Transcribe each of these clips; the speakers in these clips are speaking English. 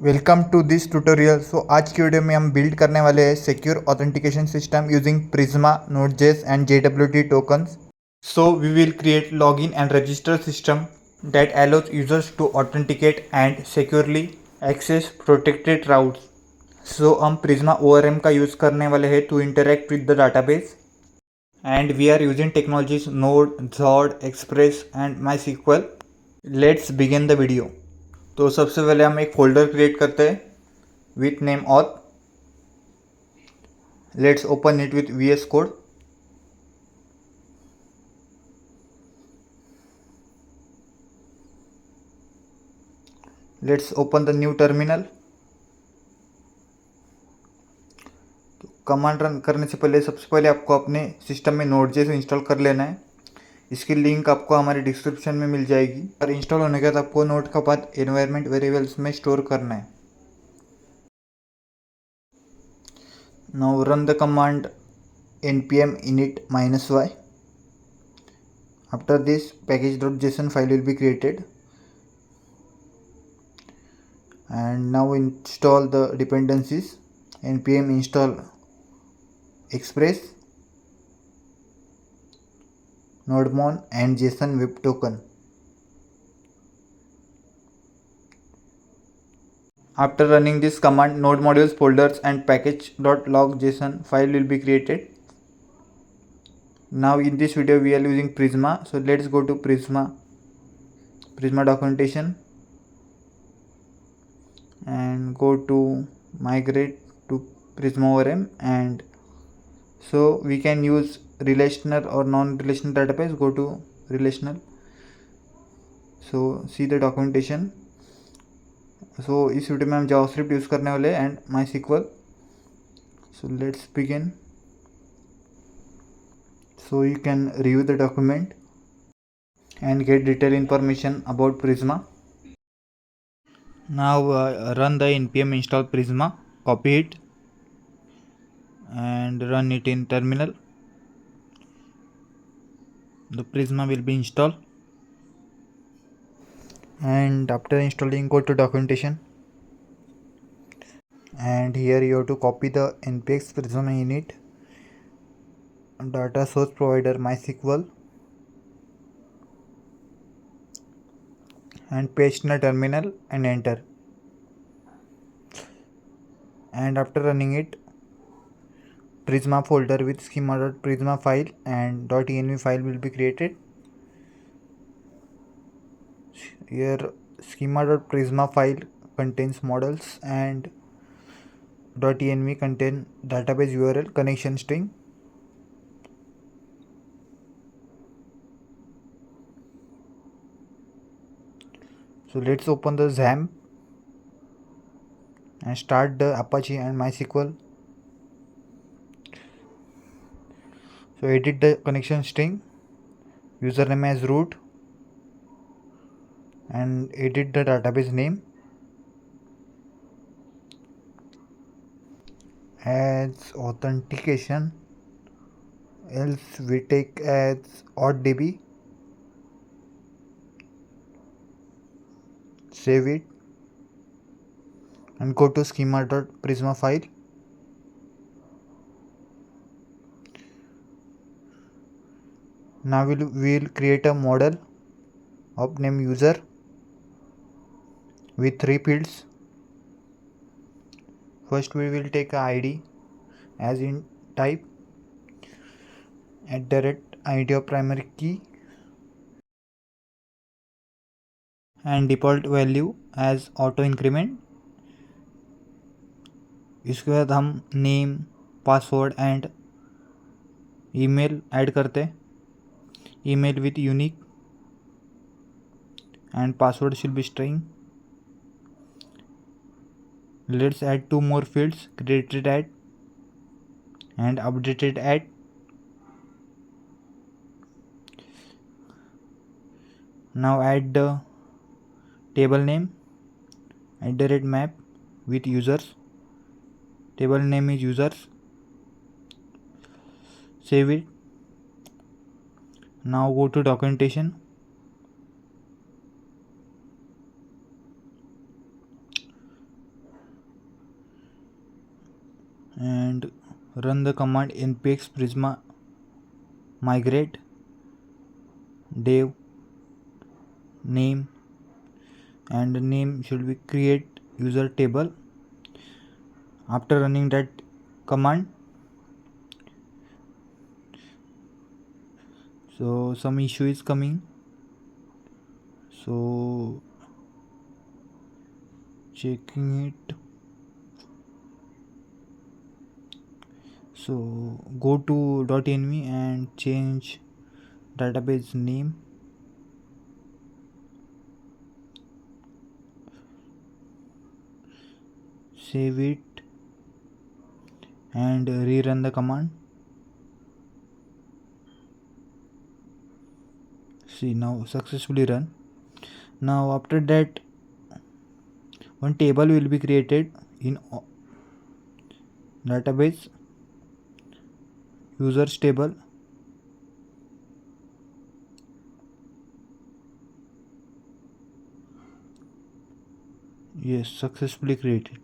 Welcome to this tutorial. आज की video में हम बिल्ड करने वाले हैं secure authentication system using Prisma Node.js and JWT tokens. So we will create login and register system that allows users to authenticate and securely access protected routes. So हम Prisma ORM का use करने वाले हैं to interact with the database and we are using technologies Node, Zod, Express and MySQL. Let's begin the video. तो सबसे पहले हम एक फोल्डर क्रिएट करते हैं with name auth. Let's open it with VS Code. Let's open the new terminal. तो command run करने से पहले सबसे पहले आपको अपने सिस्टम में Node.js इंस्टॉल कर लेना है। इसकी लिंक आपको हमारे डिस्क्रिप्शन में मिल जाएगी और इंस्टॉल होने के बाद आपको नोड का पाथ एनवायरनमेंट वेरिएबल्स में स्टोर करना है। Now run the command npm init -y. After this, package.json file will be created and now install the dependencies. npm install express, nodemon and json web token. After running this command, node modules folders and package.log.json file will be created. Now in this video we are using Prisma, so let's go to Prisma documentation and go to migrate to Prisma ORM, and so we can use relational or non-relational database. Go to relational, so see the documentation. So इस video में हम JavaScript use करने वाले and MySQL. So let's begin. So you can review the document and get detailed information about Prisma. Now run the npm install Prisma, copy it and run it in terminal. The Prisma will be installed, and after installing go to documentation, and here you have to copy the npx Prisma init data source provider MySQL and paste in the terminal and enter. And after running it, Prisma folder with schema.prisma file and .env file will be created. Here schema.prisma file contains models and .env contain database URL connection string. So let's open the XAMPP and start the Apache and MySQL. So edit the connection string, username as root, and edit the database name as authentication, else we take as auth.db. Save it and go to schema.prisma file. Now we will create a model of name user with 3 fields. First we will take a ID as in type @ID of primary key and default value as auto increment. इसके बाद हम name, password and email add करते हैं. email with unique and password should be string. Let's add 2 more fields, created at and updated at. Now add the table name @map with users. Table name is users. Save it. Now go to documentation. and run the command npx prisma migrate dev name, and the name should be create user table. After running that command, so some issue is coming, so checking it. So go to .env and change database name, save it and rerun the command. See, now successfully run. Now after that, one table will be created in database users table. Yes, successfully created.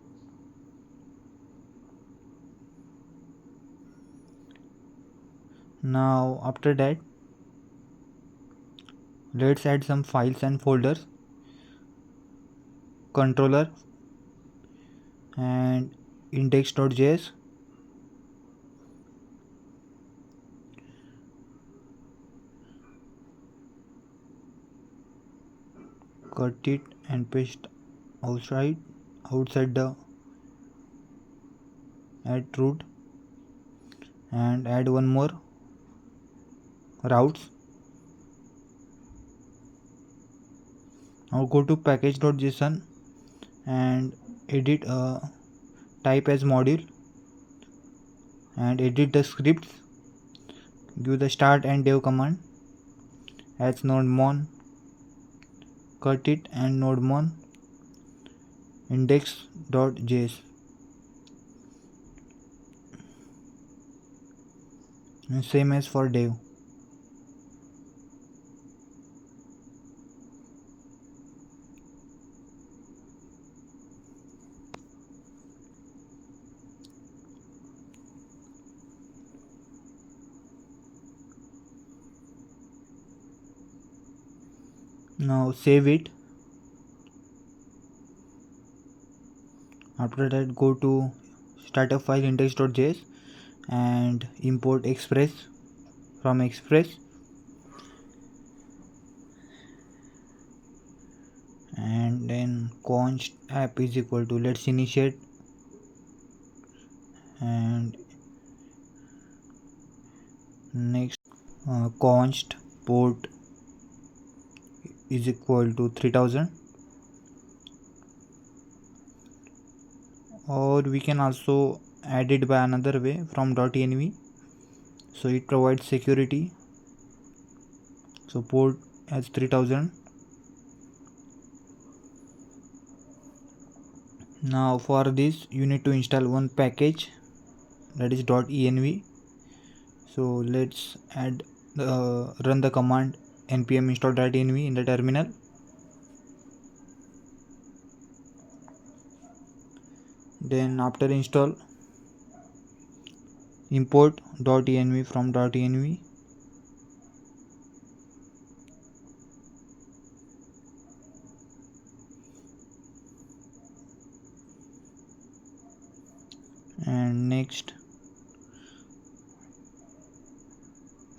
Now after that, let's add some files and folders. Controller and index.js, cut it and paste outside the add root, and add one more routes. Now go to package.json and edit type as module and edit the scripts. Give the start and dev command as nodemon, cut it and nodemon index.js, and same as for dev. Now save it. After that, go to startup file index.js and import Express from Express, and then const app is equal to, let's initiate, and next const port is equal to 3000, or we can also add it by another way from .env, so it provides security. So port as 3000. Now for this you need to install one package, that is .env. So let's run the command npm install.env in the terminal. Then after install, import .env from .env, and next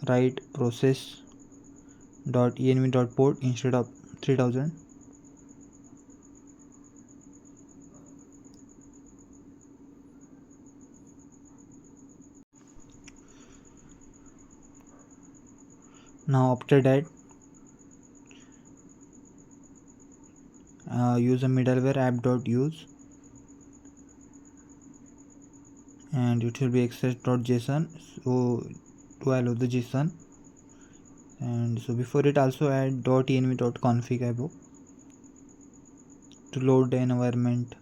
write process.env.port instead of 3000. Now after that, use a middleware app.use, and it will be access.json, so to allow the JSON. And so before it, also add .env.config above to load the environment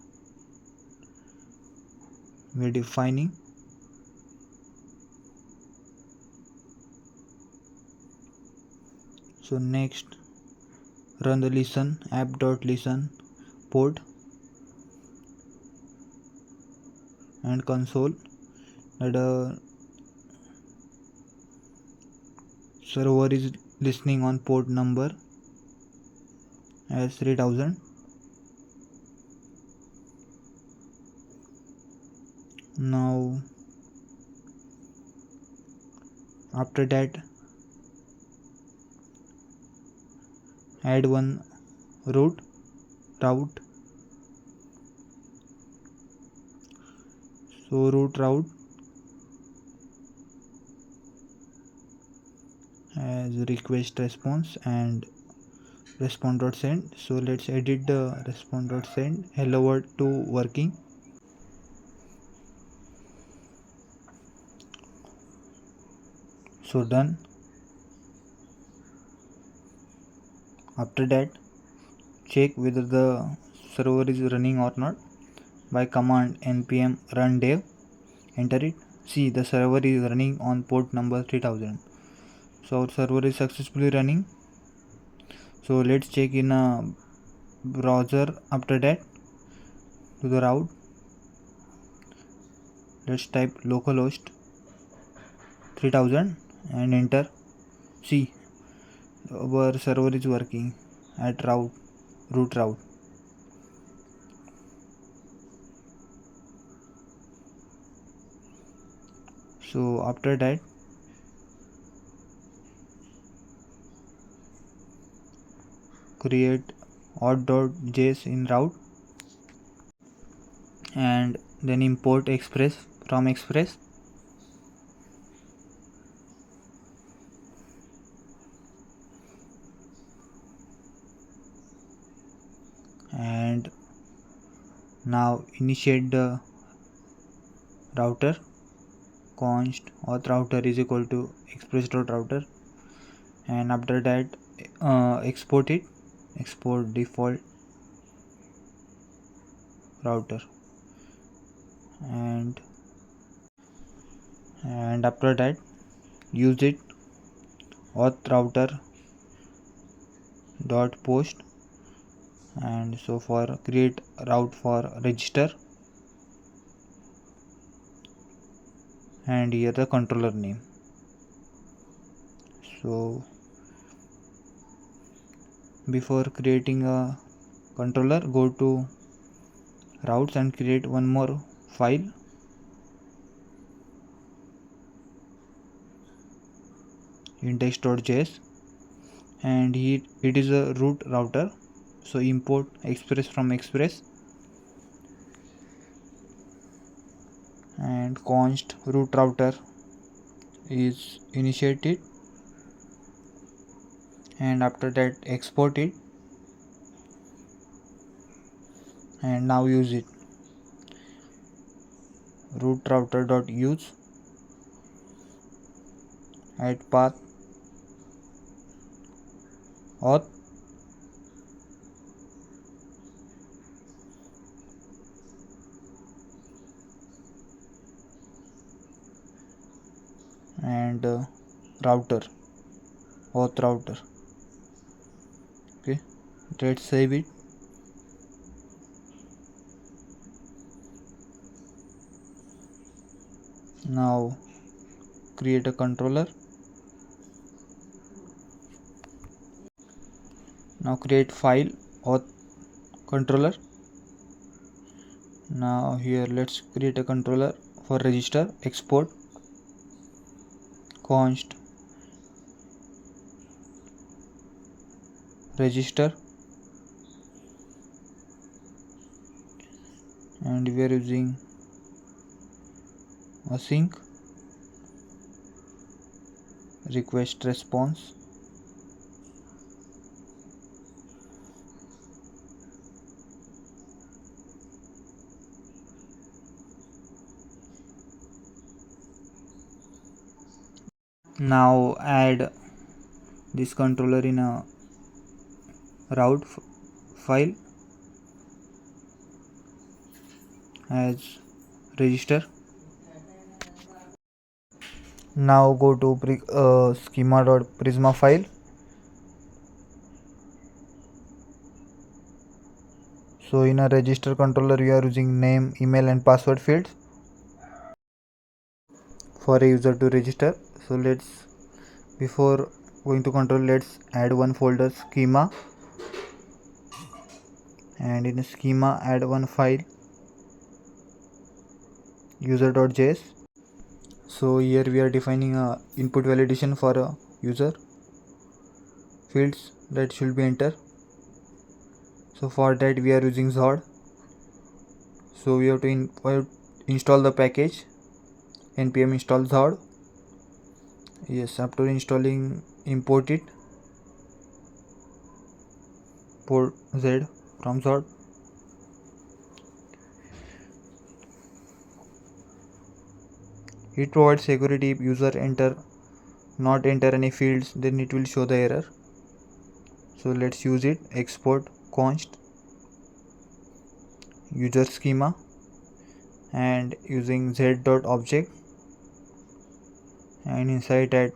we are defining. So next, run the listen app.listen port and console. that server is listening on port number as 3000. Now after that add one route. So route as request response and response.send. So let's edit the response.send hello world to working. So done. After that check whether the server is running or not by command npm run dev. Enter it. See, the server is running on port number 3000. So our server is successfully running. So let's check in a browser. After that to the route, let's type localhost 3000 and enter. See, our server is working at root route. So after that create auth.js in route and then import Express from Express. And now initiate the router. Const auth router is equal to express.router, and after that export default router, and after that use it auth router dot post, and so for create route for register, and here the controller name. So before creating a controller, go to routes and create one more file index.js, and here it is a root router. So import express from express and const root router is initiated, and after that export it, and now use it root router dot use add path auth and router auth router. Okay, let's save it. Now create a controller. Now create file auth controller. Now here let's create a controller for register. Export const register, and we are using async request response. Now add this controller in a route file as register. Now go to schema.prisma file. So in a register controller we are using name, email and password fields. for a user to register. So before going to control, let's add one folder schema, and in schema add one file user.js. So here we are defining a input validation for a user fields that should be enter. So for that we are using Zod. So we have to install the package npm install Zod. Yes, after installing, import it, port Z from Zod. It provides security. If user not enter any fields, then it will show the error. So let's use it. Export const user schema, and using z.object, and inside that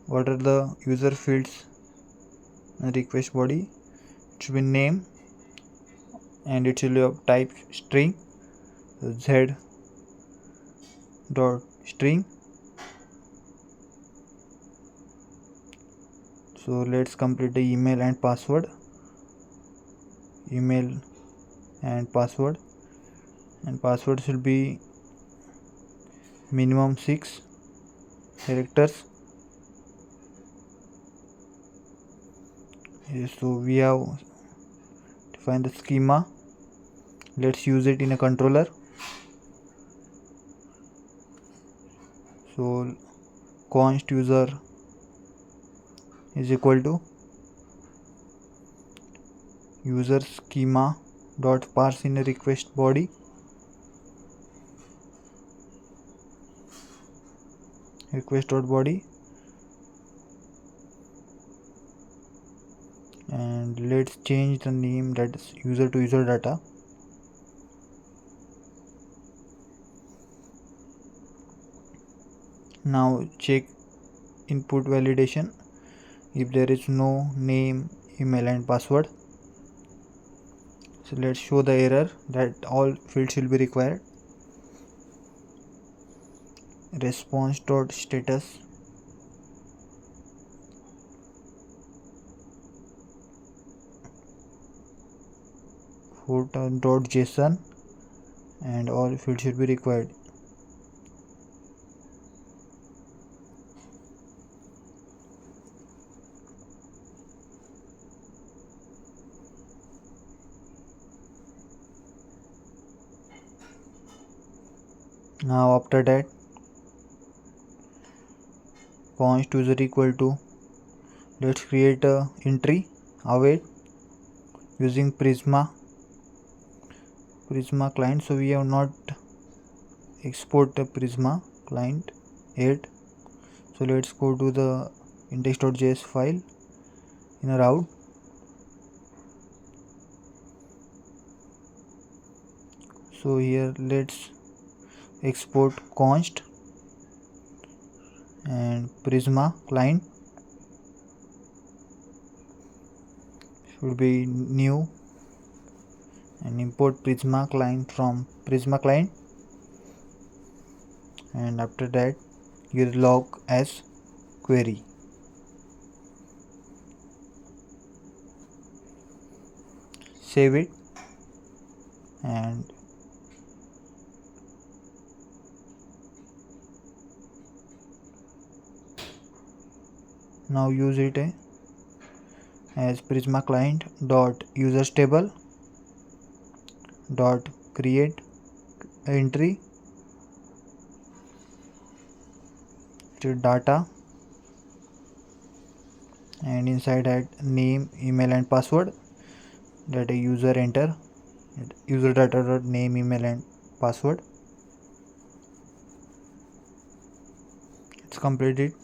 what are the user fields request body. It should be name, and it should be of type string. So z dot string. So let's complete the email and password. Email and password should be minimum 6 characters. Yes, so we have defined the schema. Let's use it in a controller. So const user is equal to user schema dot parse in a request body, and let's change the name, that is user to user data. Now check input validation. If there is no name, email and password, so let's show the error that all fields will be required. Response.status .json, and all fields should be required. Now after that, const user equal to, let's create a entry await using Prisma client. So we have not export the Prisma client yet. So let's go to the index.js file in a route. So here let's export const and Prisma client should be new, and import Prisma client from Prisma client, and after that here log as query. Save it, and now use it as Prisma client dot users table dot create entry to data, and inside that name, email and password, that a user enter user data dot name, email and password. It's completed.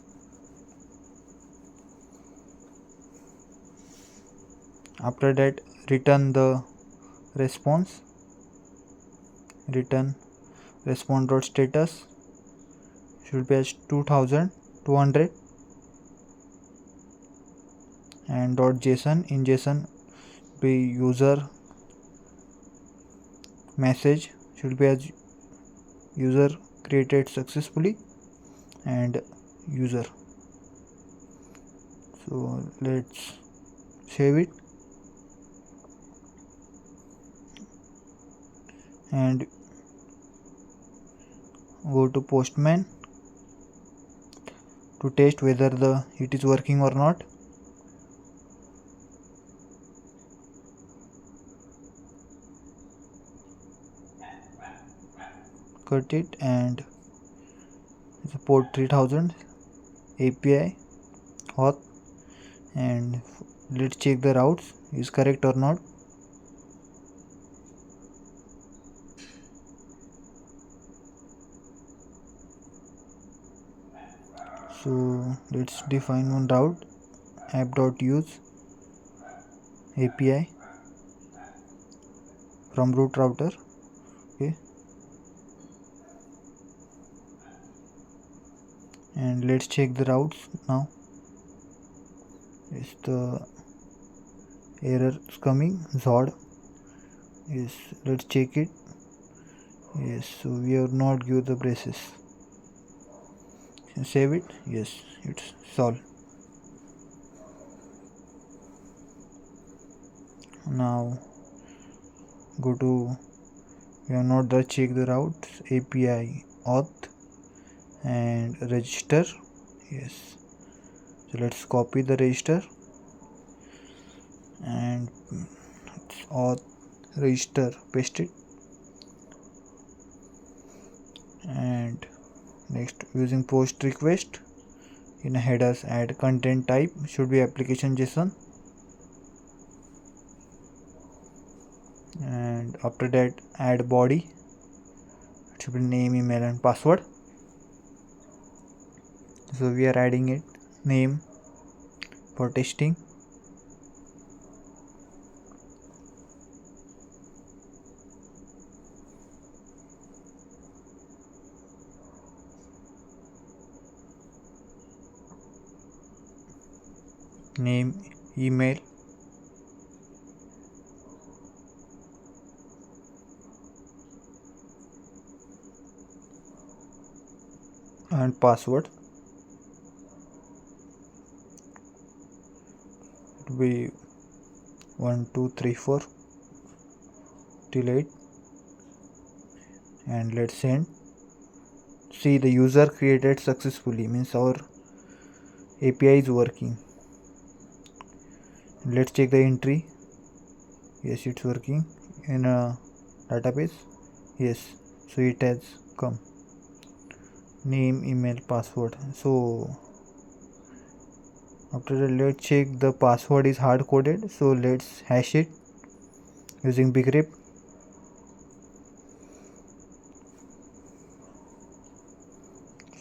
After that, return the response. Return response.status should be as 2200, and .json, in JSON be user message should be as user created successfully and user. So let's save it and go to Postman to test whether it is working or not. Cut it and it's a port 3000 API auth, and let's check the routes is correct or not. So let's define one route, app.use API from root router. Okay, and let's check the routes now. Is the error is coming Zod? Yes, let's check it. Yes, so we have not give the braces. Save it. Yes, it's solved. Now go to, we have not the check the routes, API auth and register. Yes, so let's copy the register and auth register, paste it, and next using post request in a headers add content type should be application JSON, and after that add body, it should be name, email and password. So we are adding it, name for testing, name, email, and password. It will be 1 2 3 4 till 8, and let's send. See, the user created successfully, means our API is working. Let's check the entry. Yes, it's working in a database. Yes, so it has come, name, email, password. So after that, let's check the password is hard coded, so let's hash it using bcrypt.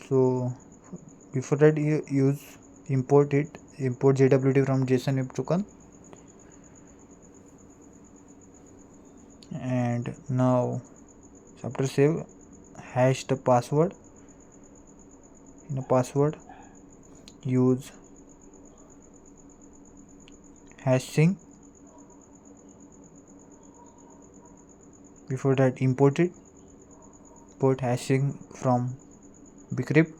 So before that, you use import JWT from JSON Web Token, and now after save, hash the password. In a password, use hashing. Before that, import hashing from bcrypt.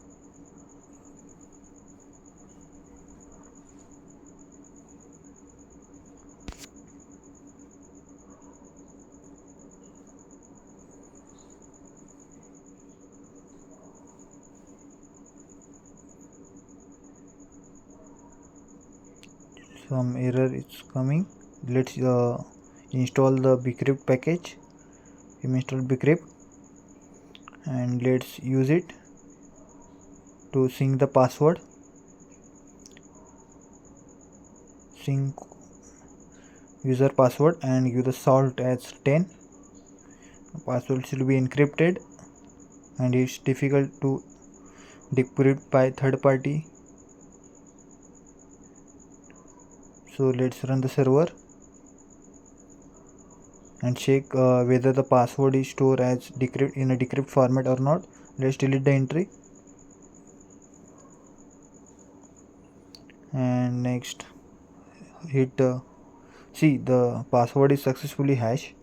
Some error is coming. Let's install the bcrypt package. Install bcrypt and let's use it to sync the password. Sync user password and give the salt as 10. Password should be encrypted and it's difficult to decrypt by third party. So let's run the server and check whether the password is stored as decrypt in a decrypt format or not. Let's delete the entry and next hit see, the password is successfully hashed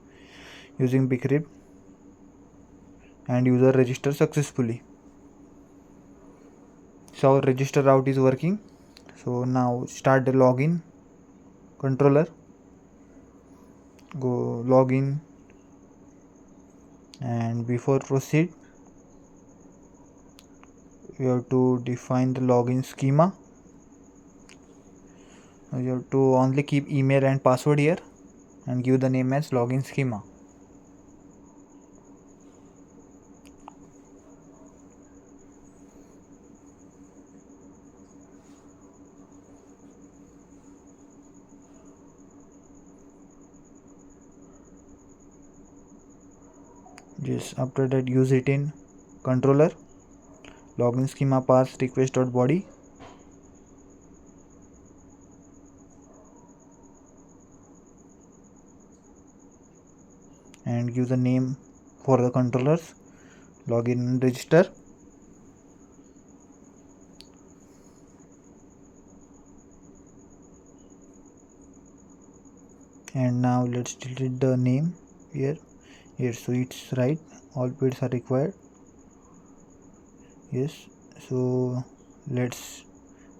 using bcrypt. and user register successfully. So our register route is working. So now start the login controller, go login, and before proceed you have to define the login schema. You have to only keep email and password here and give the name as login schema. Just after that use it in controller, login schema pass request.body, and give the name for the controllers login and register. And now let's delete the name here, so it's right, all fields are required. Yes, so let's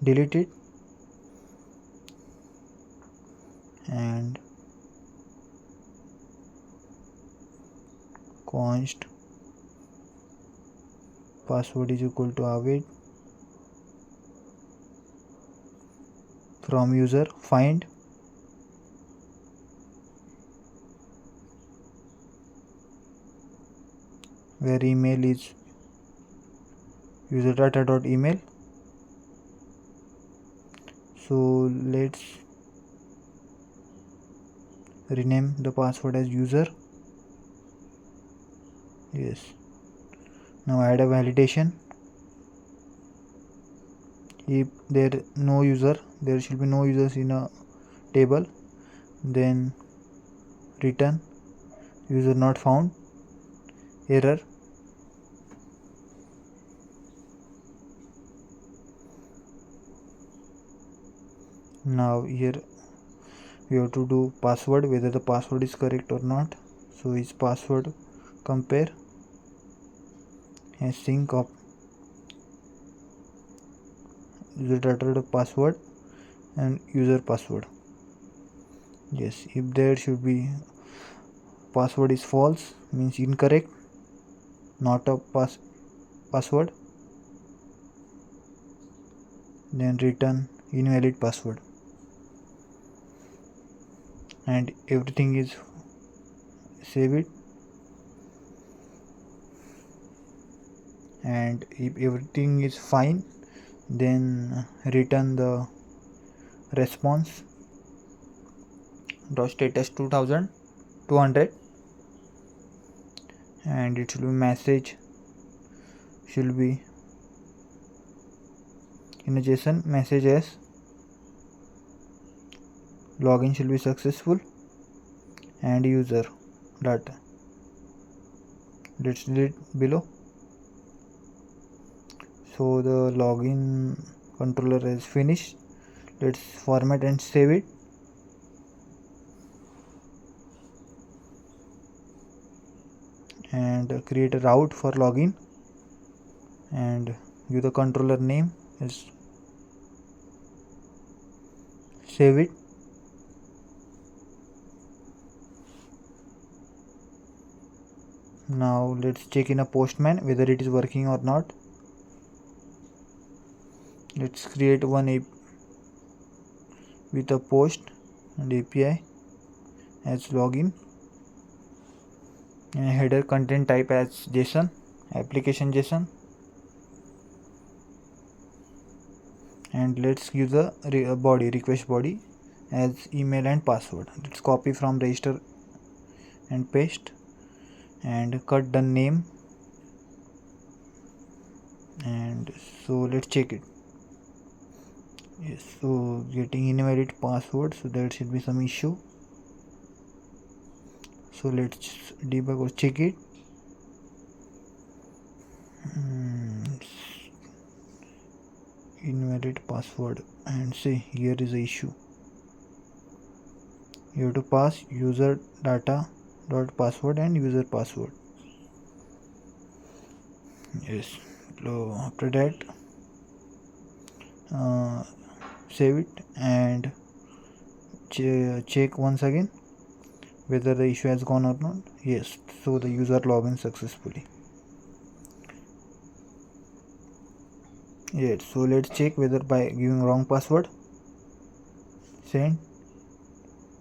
delete it and const password is equal to await from user find where email is user data.email. So let's rename the password as user. Yes, now add a validation. If there should be no users in a table, then return user not found, error. Now here we have to do password, whether the password is correct or not. So is password compare and sync of user data password and user password. Yes, if there should be password is false, means incorrect, not a password, then return invalid password. And everything is save it, and if everything is fine, then return the response dot status 2200, and it should be message should be in a JSON message as login should be successful and user data. Let's delete below. So the login controller is finished. Let's format and save it. And create a route for login and give the controller name as save it. Now let's check in a Postman whether it is working or not. Let's create one app with a post and API as login, and header content type as JSON, application JSON, and let's give the request body as email and password. Let's copy from register and paste and cut the name, and so let's check it. Yes, so getting invalid password, so there should be some issue. So let's debug or check it. Invalid password, and see here is the issue. You have to pass user data dot password and user password. Yes. So after that, save it and check once again whether the issue has gone or not. Yes, so the user login successfully. Yes, so let's check whether by giving wrong password. Send.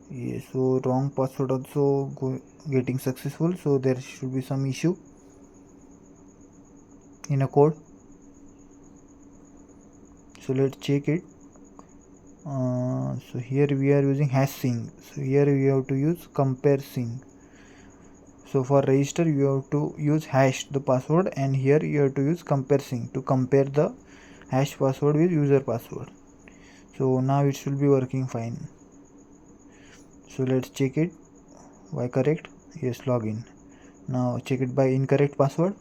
Yes, so wrong password also getting successful, so there should be some issue in a code. So let's check it. So here we are using hash sync, so here we have to use compare sync. So for register you have to use hash the password, and here you have to use compare sync to compare the hash password with user password. So now it should be working fine. So let's check it. Why correct? Yes, login. Now check it by incorrect password.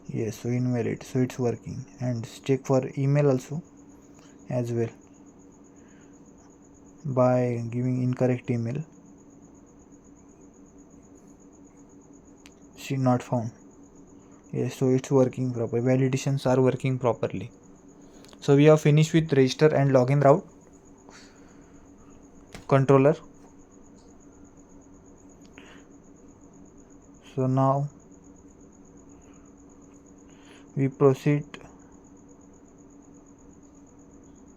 Yes, so invalid, so it's working. And check for email also as well by giving incorrect email. See, not found. Yes, so it's working properly. Validations are working properly. So we have finished with register and login route controller. So now we proceed.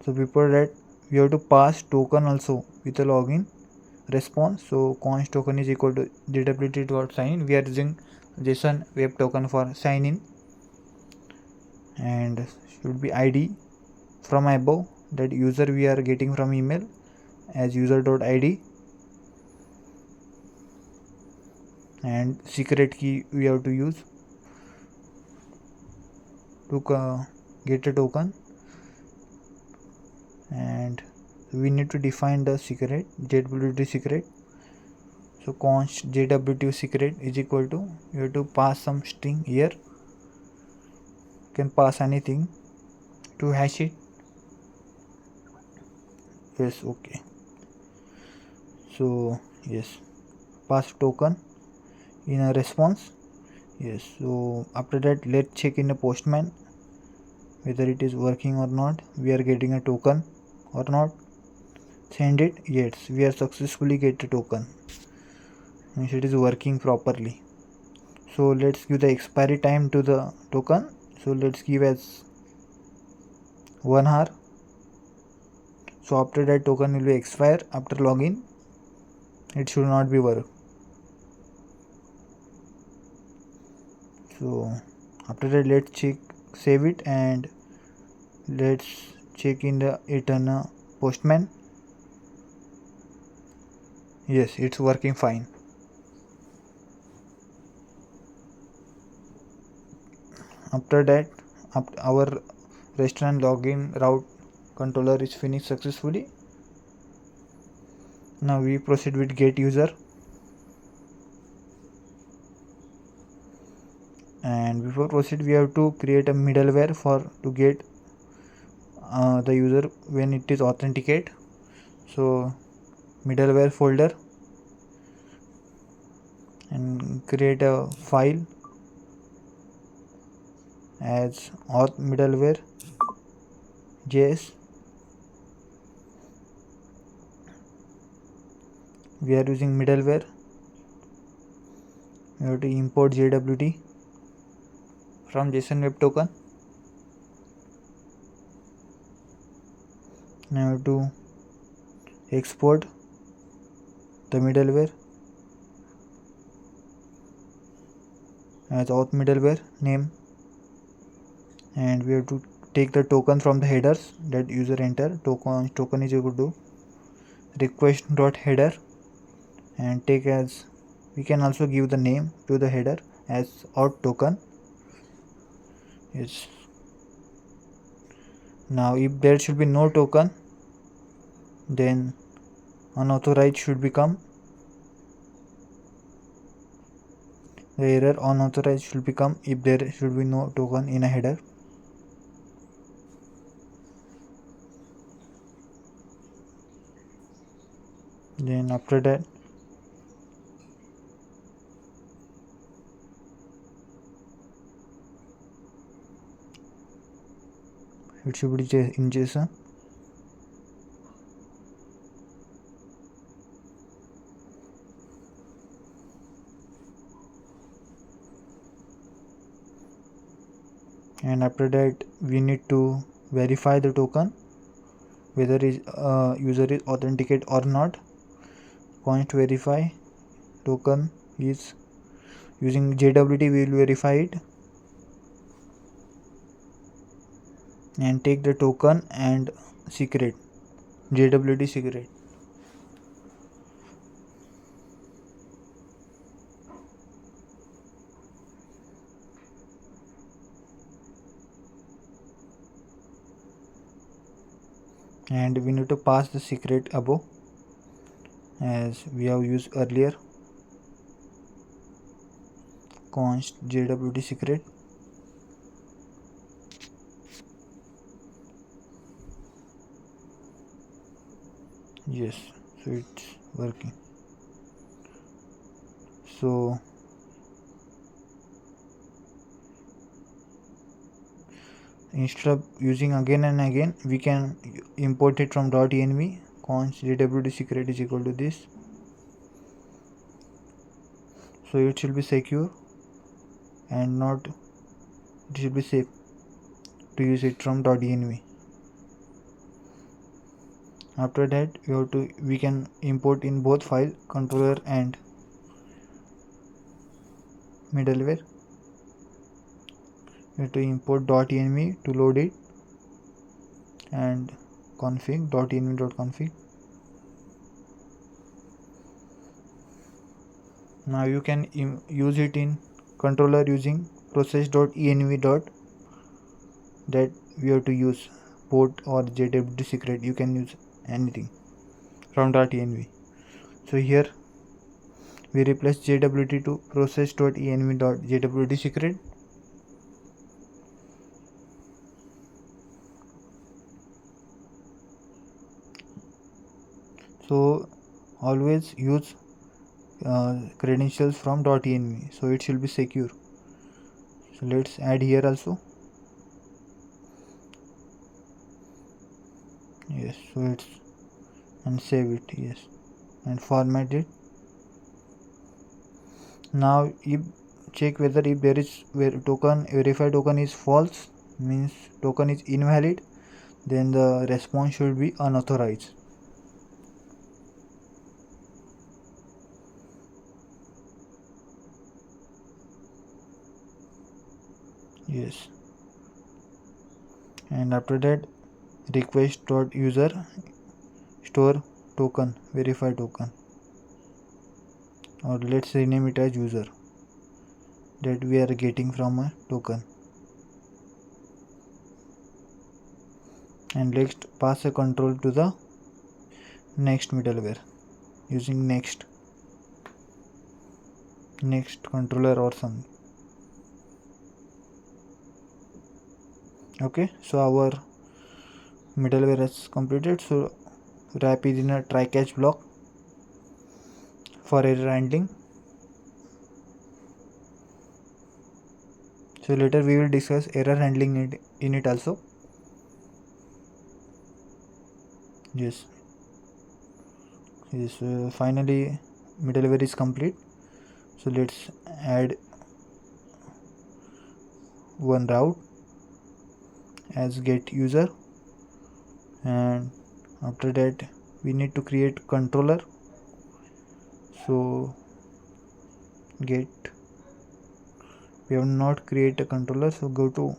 So before that we have to pass token also with a login response. So const token is equal to JWT.sign. We are using JSON web token for sign in, and should be ID from above, that user we are getting from email as user.id, and secret key we have to use to get a token, and we need to define the secret JWT secret. So const JWT secret is equal to, you have to pass some string here, you can pass anything to hash it. Yes, okay. So yes, pass token in a response. Yes, so after that let's check in a Postman whether it is working or not. We are getting a token or not. Send it. Yes, we are successfully get a token, means it is working properly. So let's give the expiry time to the token. So let's give as 1 hour. So after that token will be expire after login. It should not be work. So after that let's check, save it, and let's check in the eternal Postman. Yes, it's working fine. After that, our restaurant login route controller is finished successfully. Now we proceed with get user, and before proceed we have to create a middleware for to get the user when it is authenticate. So middleware folder, and create a file as auth middleware js. We are using middleware. We have to import JWT from JSON web token. Now we have to export the middleware as auth middleware name, and we have to take the token from the headers that user enter. Token is equal to request dot header, and take as, we can also give the name to the header as auth token. Yes. Now if there should be no token, then unauthorized should become, the error unauthorized should become if there should be no token in a header. Then after that it should be in JSON. And after that we need to verify the token whether is user is authenticate or not. Const verify token is using JWT, we will verify it and take the token and secret, JWT secret. And we need to pass the secret above as we have used earlier. Const JWT secret. Yes, so it's working. So instead of using again and again, we can import it from .env. Const JWT secret is equal to this. So it should be secure and not, it should be safe to use it from .env. After that we can import in both file, controller and middleware. We have to import .env to load it and config .env.config. Now you can use it in controller using process.env. That we have to use port or JWT secret. You can use anything from .env. So here we replace JWT to process.env.jwt secret. So always use credentials from .env, so it should be secure. So let's add here also. Yes, so it's, and save it. Yes, and format it. Now if check whether if there is token verify token is false, means token is invalid, then the response should be unauthorized. Yes, and after that request.user store token, verify token, or let's rename it as user, that we are getting from a token. And next pass a control to the next middleware using next controller or some. Okay, so our middleware is completed. So wrap is in a try catch block for error handling. So later we will discuss error handling in it also. Yes, finally middleware is complete. So let's add one route as get user, and after that we need to create controller. So get, we have not create a controller, so go to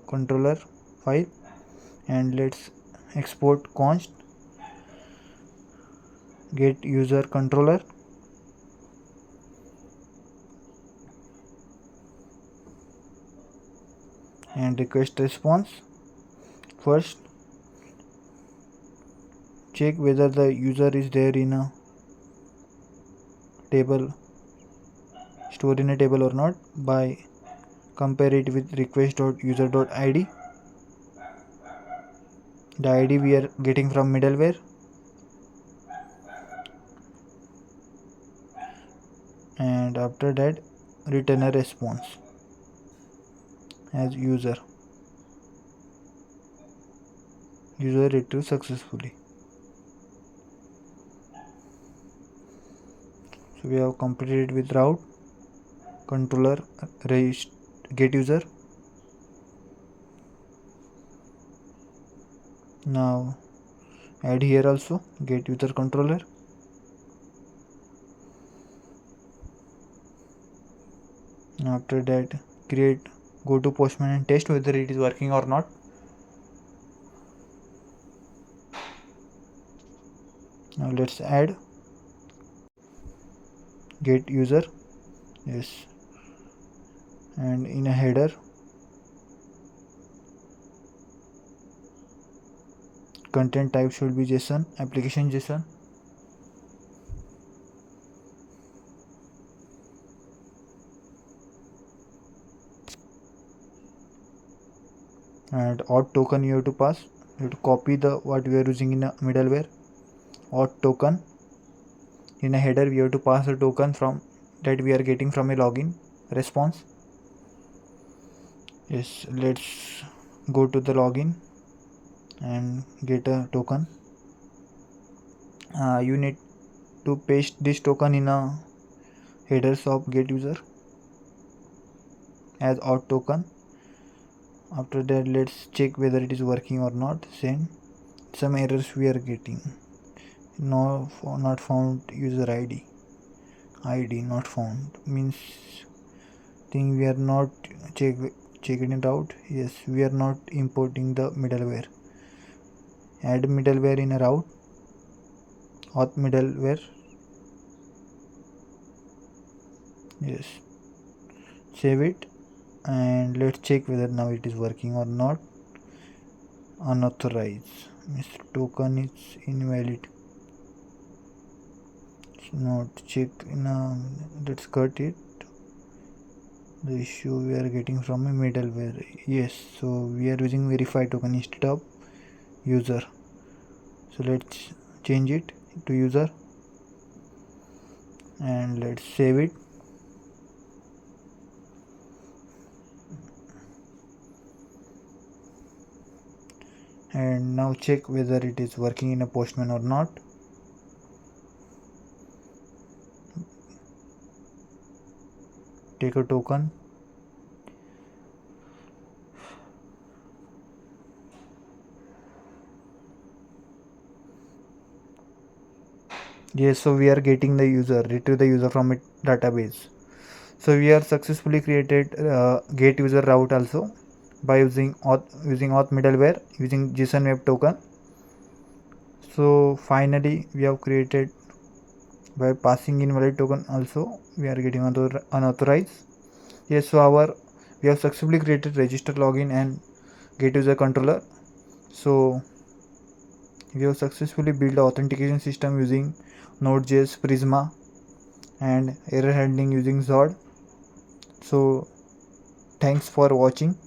controller file and let's export const get user controller, and request response. First check whether the user is there in a table, stored in a table or not, by compare it with request.user.id. The ID we are getting from middleware, and after that return a response as user. User retrieved successfully. So we have completed with route, controller, get user. Now add here also get user controller. After that go to Postman and test whether it is working or not. Now let's add get user, yes, and in a header content type should be JSON, application JSON. And auth token you have to pass. You have to copy the what we are using in a middleware. Auth token. In a header we have to pass a token from that we are getting from a login response. Yes, let's go to the login and get a token. You need to paste this token in a headers of get user as auth token. After that let's check whether it is working or not. Send. Some errors we are getting. No, not found user ID not found means thing we are not checking it out. Yes, we are not importing the middleware. Add middleware in a route, auth middleware. Yes, save it and let's check whether now it is working or not. Unauthorized means token is invalid. It's not check in a, let's cut it. The issue we are getting from a middleware. Yes, so we are using verify token instead of user. So let's change it to user and let's save it. And now check whether it is working in a Postman or not. Take a token. Yes, so we are getting the user, retrieve the user from a database. So we are successfully created get user route also by using auth middleware using JSON web token. So finally we have created by passing invalid token also we are getting unauthorized. Yes, so we have successfully created register login and get user controller. So we have successfully built the authentication system using Node.js Prisma and error handling using Zod. So thanks for watching.